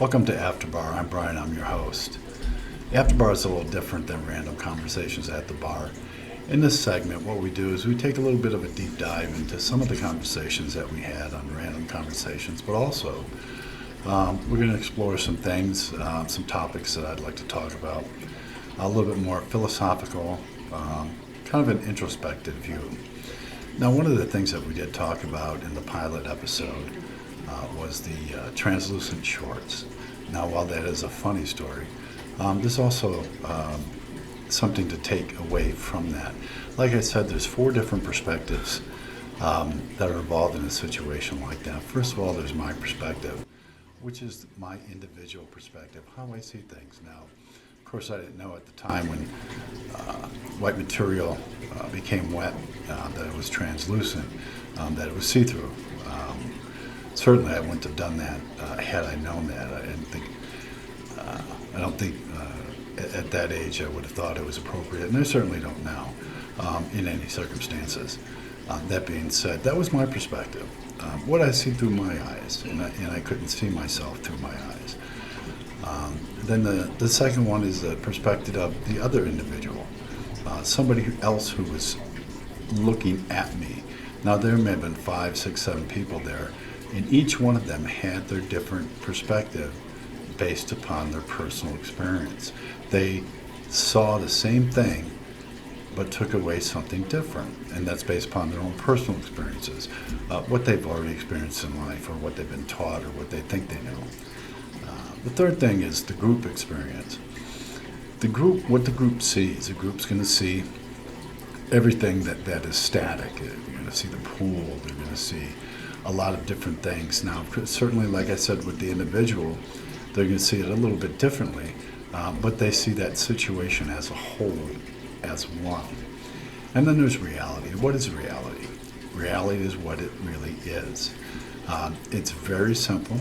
Welcome to Afterbar. I'm Brian, I'm your host. Afterbar is a little different than random conversations at the bar. In this segment, what we do is we take a little bit of a deep dive into some of the conversations that we had on random conversations, but also we're going to explore some things, some topics that I'd like to talk about, a little bit more philosophical, kind of an introspective view. Now, one of the things that we did talk about in the pilot episode was the translucent shorts. Now, while that is a funny story, there's also something to take away from that. Like I said, there's 4 different perspectives that are involved in a situation like that. First of all, there's my perspective, which is my individual perspective, how I see things. Now, of course, I didn't know at the time when white material became wet that it was translucent, that it was see-through. Certainly, I wouldn't have done that had I known that. I don't think at that age I would have thought it was appropriate, and I certainly don't now in any circumstances. That being said, that was my perspective. What I see through my eyes, and I couldn't see myself through my eyes. Then the second one is the perspective of the other individual, somebody else who was looking at me. Now, there may have been 5, 6, 7 people there, and each one of them had their different perspective based upon their personal experience. They saw the same thing, but took away something different, and that's based upon their own personal experiences, what they've already experienced in life, or what they've been taught, or what they think they know. The third thing is the group experience. What the group sees, the group's going to see everything that is static. You're going to see the pool, they're going to see a lot of different things. Now, certainly, like I said, with the individual, they're going to see it a little bit differently, but they see that situation as a whole, as one. And then there's reality. What is reality? Reality is what it really is. It's very simple.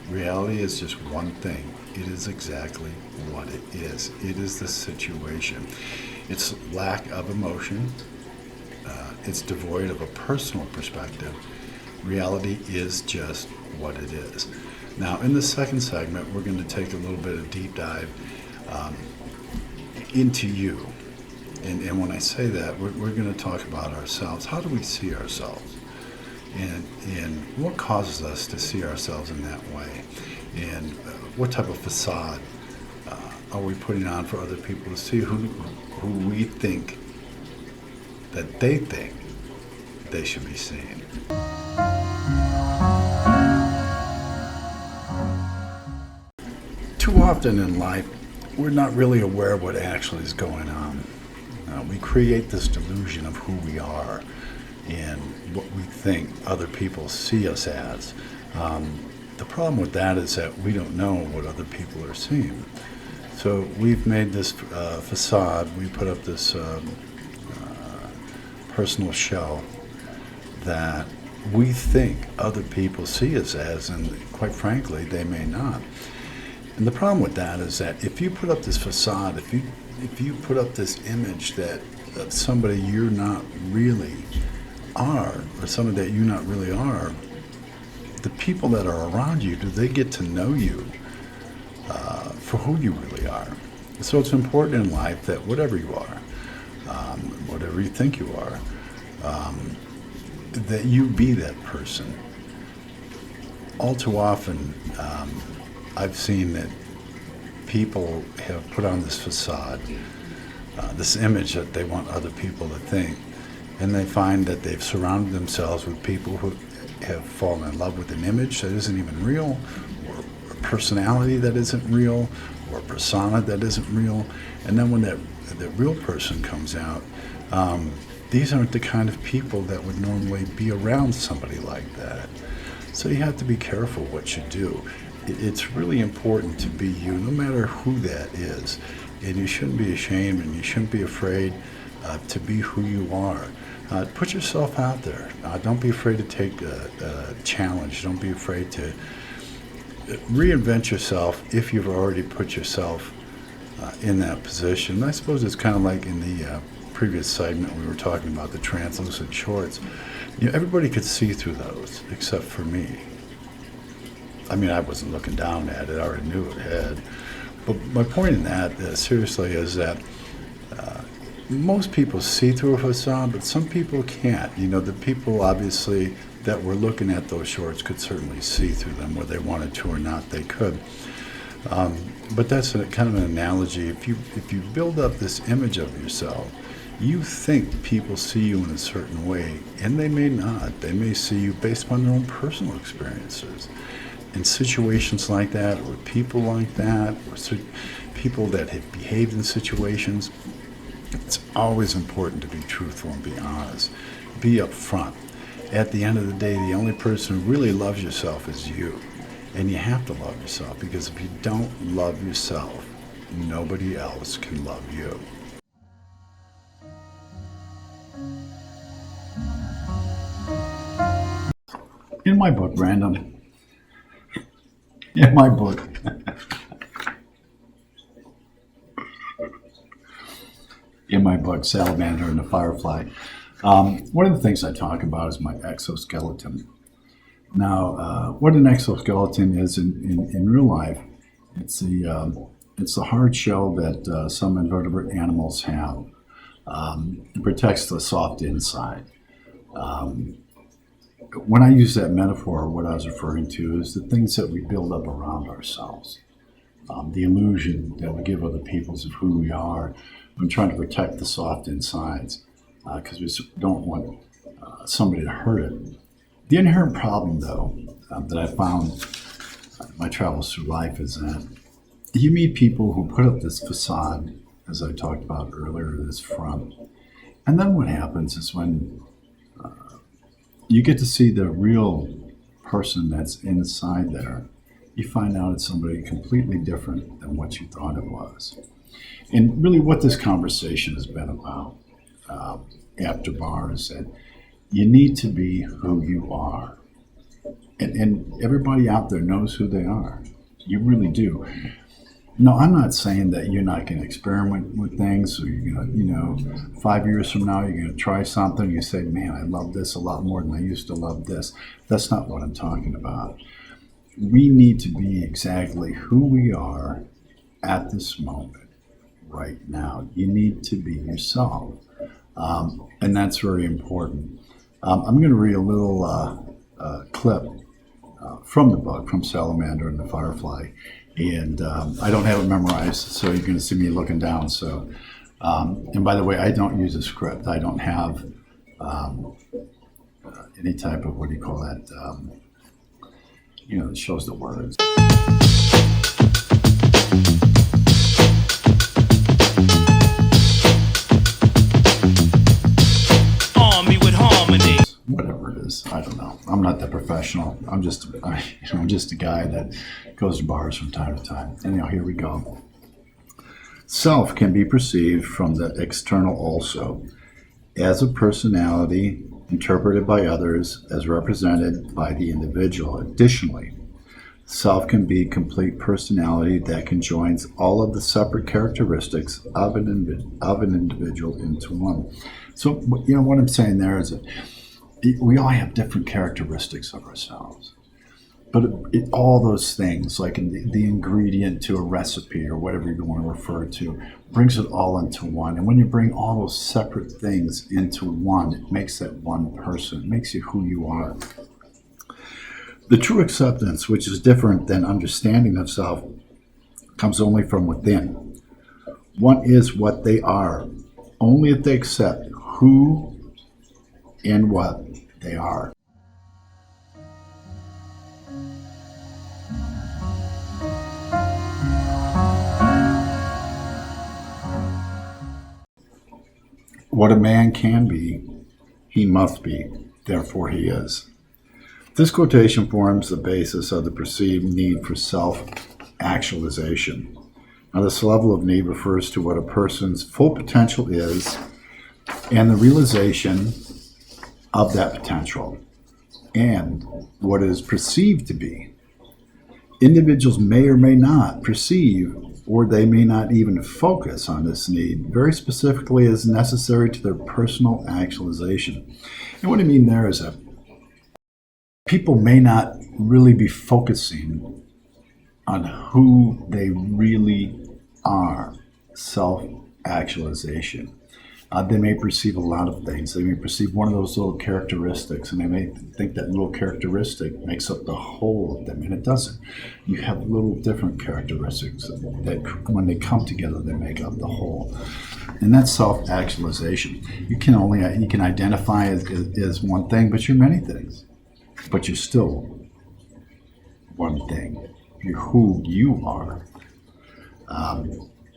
Reality is just one thing. It is exactly what it is. It is the situation. It's lack of emotion. It's devoid of a personal perspective. Reality is just what it is. Now, in the second segment, we're going to take a little bit of deep dive into you. And when I say that, we're going to talk about ourselves. How do we see ourselves? And what causes us to see ourselves in that way? And what type of facade are we putting on for other people to see who we think that they think they should be seeing? Too often in life, we're not really aware of what actually is going on. We create this delusion of who we are and what we think other people see us as. The problem with that is that we don't know what other people are seeing. So we've made this facade, we put up this personal shell that we think other people see us as, and quite frankly, they may not. And the problem with that is that if you put up this facade, if you put up this image that of somebody you're not really are, or somebody that you not really are, the people that are around you, do they get to know you for who you really are? So it's important in life that whatever you are, whatever you think you are, that you be that person. All too often, I've seen that people have put on this facade, this image that they want other people to think, and they find that they've surrounded themselves with people who have fallen in love with an image that isn't even real, or a personality that isn't real, or a persona that isn't real. And then when that real person comes out, these aren't the kind of people that would normally be around somebody like that. So you have to be careful what you do. It's really important to be you, no matter who that is. And you shouldn't be ashamed, and you shouldn't be afraid to be who you are. Put yourself out there. Don't be afraid to take a challenge. Don't be afraid to reinvent yourself if you've already put yourself in that position. I suppose it's kind of like in the previous segment we were talking about the translucent shorts. Everybody could see through those except for me. I mean, I wasn't looking down at it. I already knew it had. But my point in that, seriously, is that most people see through a facade, but some people can't. You know, the people obviously that were looking at those shorts could certainly see through them, whether they wanted to or not, they could. But that's kind of an analogy. If you build up this image of yourself, you think people see you in a certain way, and they may not. They may see you based on their own personal experiences. In situations like that, or people like that, or people that have behaved in situations, it's always important to be truthful and be honest. Be upfront. At the end of the day, the only person who really loves yourself is you. And you have to love yourself, because if you don't love yourself, nobody else can love you. In my book, Brandon, in my book, Salamander and the Firefly, one of the things I talk about is my exoskeleton. Now, what an exoskeleton is in real life, it's the hard shell that some invertebrate animals have. It protects the soft inside. When I use that metaphor, what I was referring to is the things that we build up around ourselves. The illusion that we give other people of who we are. I'm trying to protect the soft insides because we don't want somebody to hurt it. The inherent problem, though, that I found in my travels through life is that you meet people who put up this facade, as I talked about earlier, this front. And then what happens is when you get to see the real person that's inside there, you find out it's somebody completely different than what you thought it was. And really what this conversation has been about after bar is that you need to be who you are. And everybody out there knows who they are. You really do. No, I'm not saying that you're not going to experiment with things. Or you're going to, 5 years from now, you're going to try something. You say, man, I love this a lot more than I used to love this. That's not what I'm talking about. We need to be exactly who we are at this moment, right now. You need to be yourself. And that's very important. I'm going to read a little clip from the book, from Salamander and the Firefly. And I don't have it memorized, so you're going to see me looking down. So, and by the way, I don't use a script. I don't have any type of, what do you call that? That shows the words. Army with harmony. Whatever it is, I don't know. I'm not that professional. I'm just a guy that goes to bars from time to time. Anyhow, here we go. Self can be perceived from the external also, as a personality interpreted by others as represented by the individual. Additionally, self can be complete personality that conjoins all of the separate characteristics of an individual into one. So, what I'm saying there is that we all have different characteristics of ourselves. But all those things, like the ingredient to a recipe or whatever you want to refer to, brings it all into one. And when you bring all those separate things into one, it makes that one person. It makes you who you are. The true acceptance, which is different than understanding of self, comes only from within. One is what they are, only if they accept who and what they are. What a man can be, he must be, therefore he is. This quotation forms the basis of the perceived need for self-actualization. Now, this level of need refers to what a person's full potential is and the realization of that potential and what is perceived to be. Individuals may or may not perceive, or they may not even focus on this need very specifically as necessary to their personal actualization. And what I mean there is that people may not really be focusing on who they really are, self-actualization. They may perceive a lot of things. They may perceive one of those little characteristics, and they may think that little characteristic makes up the whole of them, and it doesn't. You have little different characteristics that, when they come together, they make up the whole. And that's self-actualization. You can identify as one thing, but you're many things. But you're still one thing. You're who you are.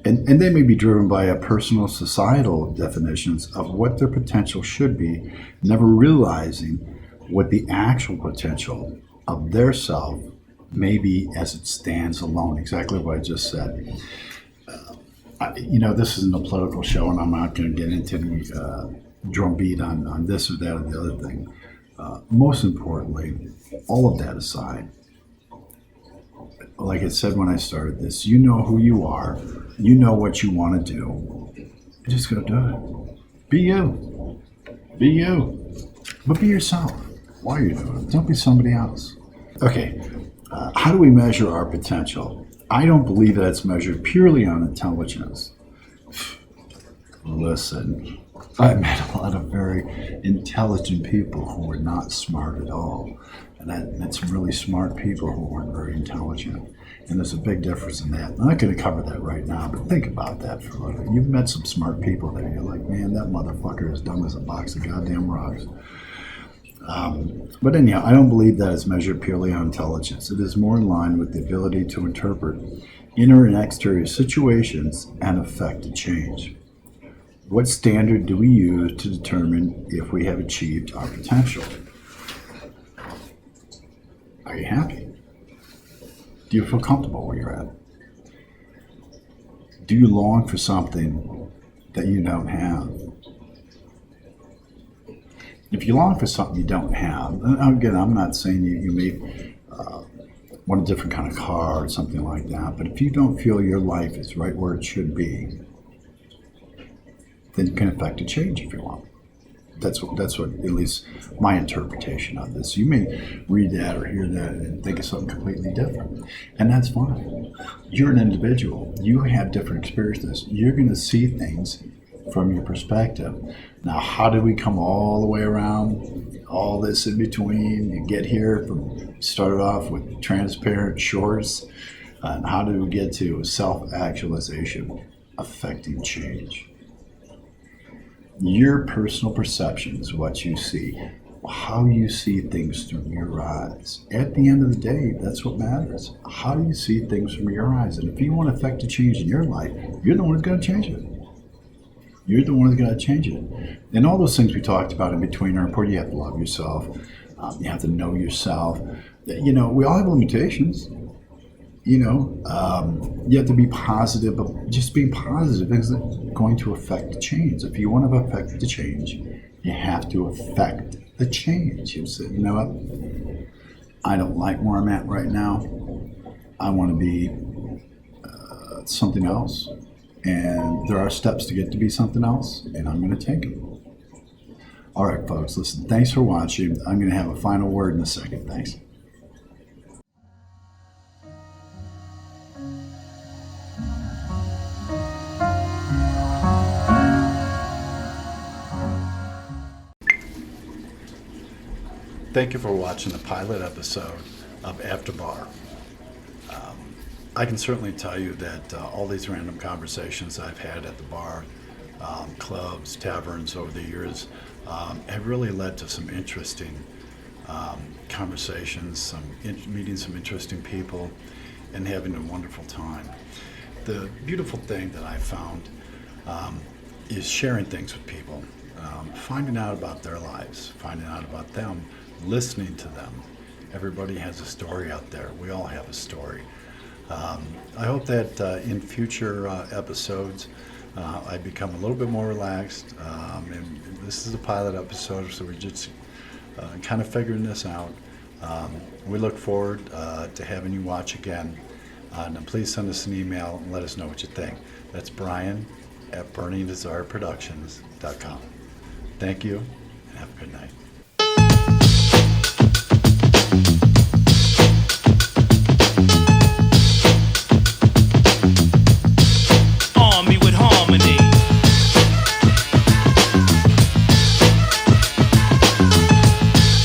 And they may be driven by a personal societal definitions of what their potential should be, never realizing what the actual potential of their self may be as it stands alone. Exactly what I just said. This isn't a political show, and I'm not going to get into the drumbeat on this or that or the other thing. Most importantly, all of that aside, like I said when I started this, you know who you are, you know what you want to do. Just go do it. Be you. Be you. But be yourself while you're doing it. Don't be somebody else. Okay, how do we measure our potential? I don't believe that it's measured purely on intelligence. Listen, I've met a lot of very intelligent people who were not smart at all. And that's really smart people who weren't very intelligent. And there's a big difference in that. I'm not going to cover that right now, but think about that for a little. You've met some smart people that you're like, man, that motherfucker is dumb as a box of goddamn rocks. But anyhow, I don't believe that is measured purely on intelligence. It is more in line with the ability to interpret inner and exterior situations and affect a change. What standard do we use to determine if we have achieved our potential? Are you happy? Do you feel comfortable where you're at? Do you long for something that you don't have? If you long for something you don't have, again, I'm not saying you may want a different kind of car or something like that, but if you don't feel your life is right where it should be, then you can affect a change if you want. That's what at least my interpretation of this. You may read that or hear that and think of something completely different, and that's fine. You're an individual. You have different experiences. You're going to see things from your perspective. Now, how do we come all the way around all this in between? You get here from started off with transparent shorts, and how do we get to self-actualization, affecting change? Your personal perceptions, what you see, how you see things through your eyes. At the end of the day, that's what matters. How do you see things from your eyes? And if you want to affect a change in your life, you're the one who's going to change it. You're the one who's going to change it. And all those things we talked about in between are important. You have to love yourself. You have to know yourself. We all have limitations. You have to be positive, but just being positive isn't going to affect the change. If you want to affect the change, you have to affect the change. You say, you know what? I don't like where I'm at right now. I want to be something else. And there are steps to get to be something else, and I'm going to take them. All right, folks, listen, thanks for watching. I'm going to have a final word in a second. Thanks. Thank you for watching the pilot episode of After Bar. I can certainly tell you that all these random conversations I've had at the bar, clubs, taverns over the years have really led to some interesting conversations, meeting some interesting people, and having a wonderful time. The beautiful thing that I found is sharing things with people, finding out about their lives, finding out about them, listening to them. Everybody has a story out there. We all have a story. I hope that in future episodes I become a little bit more relaxed. And this is a pilot episode, so we're just kind of figuring this out. We look forward to having you watch again. And please send us an email and let us know what you think. That's Brian at BurningDesireProductions.com. Thank you, and have a good night.